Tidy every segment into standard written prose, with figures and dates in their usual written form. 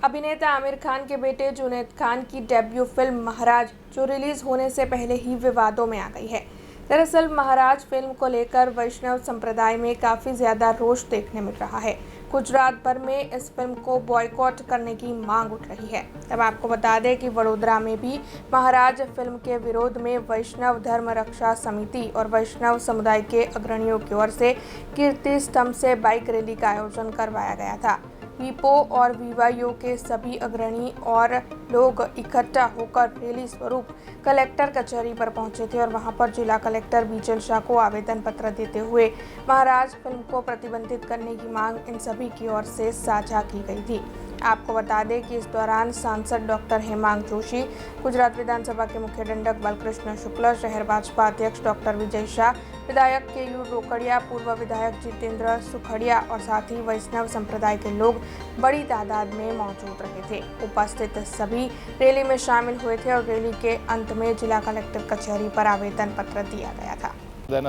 अभिनेता आमिर खान के बेटे जुनैद खान की डेब्यू फिल्म महाराज जो रिलीज होने से पहले ही विवादों में आ गई है। दरअसल महाराज फिल्म को लेकर वैष्णव संप्रदाय में काफी ज्यादा रोष देखने मिल रहा है। गुजरात भर में इस फिल्म को बॉयकॉट करने की मांग उठ रही है। तब आपको बता दें कि वडोदरा में भी महाराज फिल्म के विरोध में वैष्णव धर्म रक्षा समिति और वैष्णव समुदाय के अग्रणियों की ओर से कीर्ति स्तंभ से बाइक रैली का आयोजन करवाया गया था। वीपो और वीवाईओ के सभी अग्रणी और लोग इकट्ठा होकर रैली स्वरूप कलेक्टर कचहरी पर पहुंचे थे और वहां पर जिला कलेक्टर बीचल शाह को आवेदन पत्र देते हुए महाराज फिल्म को प्रतिबंधित करने की मांग इन सभी की ओर से साझा की गई थी। आपको बता दें कि इस दौरान सांसद डॉक्टर हेमांग जोशी, गुजरात विधानसभा के मुख्य दंडक बलकृष्ण शुक्ल, शहर भाजपा अध्यक्ष डॉक्टर विजय शाह, विधायक केयू रोकड़िया, पूर्व विधायक जितेंद्र सुखड़िया और साथ ही वैष्णव संप्रदाय के लोग बड़ी तादाद में मौजूद रहे थे। उपस्थित सभी रैली में शामिल हुए थे और रैली के अंत में जिला कलेक्टर कचहरी पर आवेदन पत्र दिया गया था।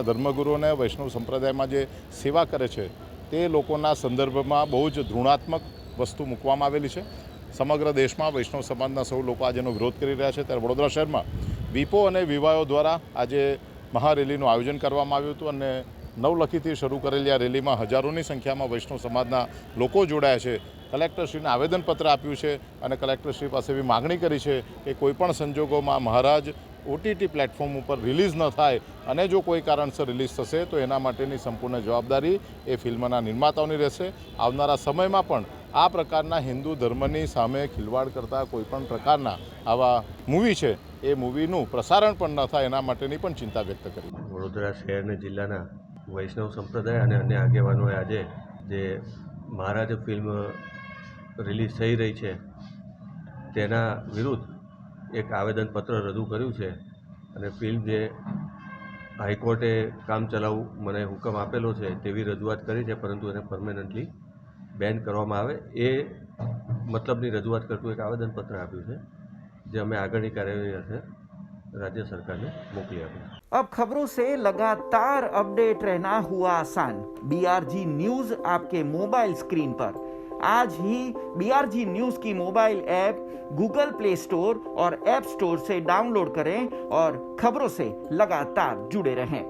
धर्मगुरुओने वैष्णव संप्रदाय में जो सेवा करे छे ते लोकोना संदर्भमां बहु ज धृणात्मक वस्तु मूकवामां आवेली छे। समग्र देश में वैष्णव समाजना सौ लोग आज विरोध करी रह्या छे, त्यारे वडोदरा शहर में वीपो और वीवाईओ द्वारा आज महारेलीનું आयोजन करवामां આવ્યું હતું અને નવલખીથી શરૂ કરેલી આ રેલીમાં હજારોની સંખ્યામાં વૈષ્ણવ સમાજના લોકો જોડાયા છે। કલેક્ટરશ્રીને આવેદનપત્ર આપ્યું છે અને કલેક્ટરશ્રી પાસે એવી માગણી કરી છે કે કોઈપણ સંજોગોમાં મહારાજ ઓટીટી પ્લેટફોર્મ ઉપર રિલીઝ ન થાય અને જો કોઈ કારણસર રિલીઝ થશે તો એના માટેની સંપૂર્ણ જવાબદારી એ ફિલ્મના નિર્માતાઓની રહેશે। આવનારા સમયમાં પણ આ પ્રકારના હિન્દુ ધર્મની સામે ખિલવાડ કરતા કોઈપણ પ્રકારના આવા મૂવી છે એ મૂવીનું પ્રસારણ પણ ન થાય એના માટેની પણ ચિંતા વ્યક્ત કરી। વડોદરા શહેર અને જિલ્લાના વૈષ્ણવ સંપ્રદાય અને અન્ય આગેવાનોએ આજે જે મહારાજ ફિલ્મ રિલીઝ થઈ રહી છે તેના વિરુદ્ધ એક આવેદનપત્ર રજૂ કર્યું છે અને ફિલ્મ જે હાઈકોર્ટે કામ ચલાવવું મને હુકમ આપેલો છે તેવી રજૂઆત કરી છે, પરંતુ એને પરમેનન્ટલી બેન કરવામાં આવે એ મતલબની રજૂઆત કરતું એક આવેદનપત્ર આપ્યું છે, જે અમે આગળની કાર્યવાહી અર્થે राज्य सरकार ने मोकली आपी। अब खबरों से लगातार अपडेट रहना हुआ आसान। BRG न्यूज आपके मोबाइल स्क्रीन पर आज ही BRG न्यूज की mobile app Google play store और ऐप स्टोर से डाउनलोड करें और खबरों से लगातार जुड़े रहें।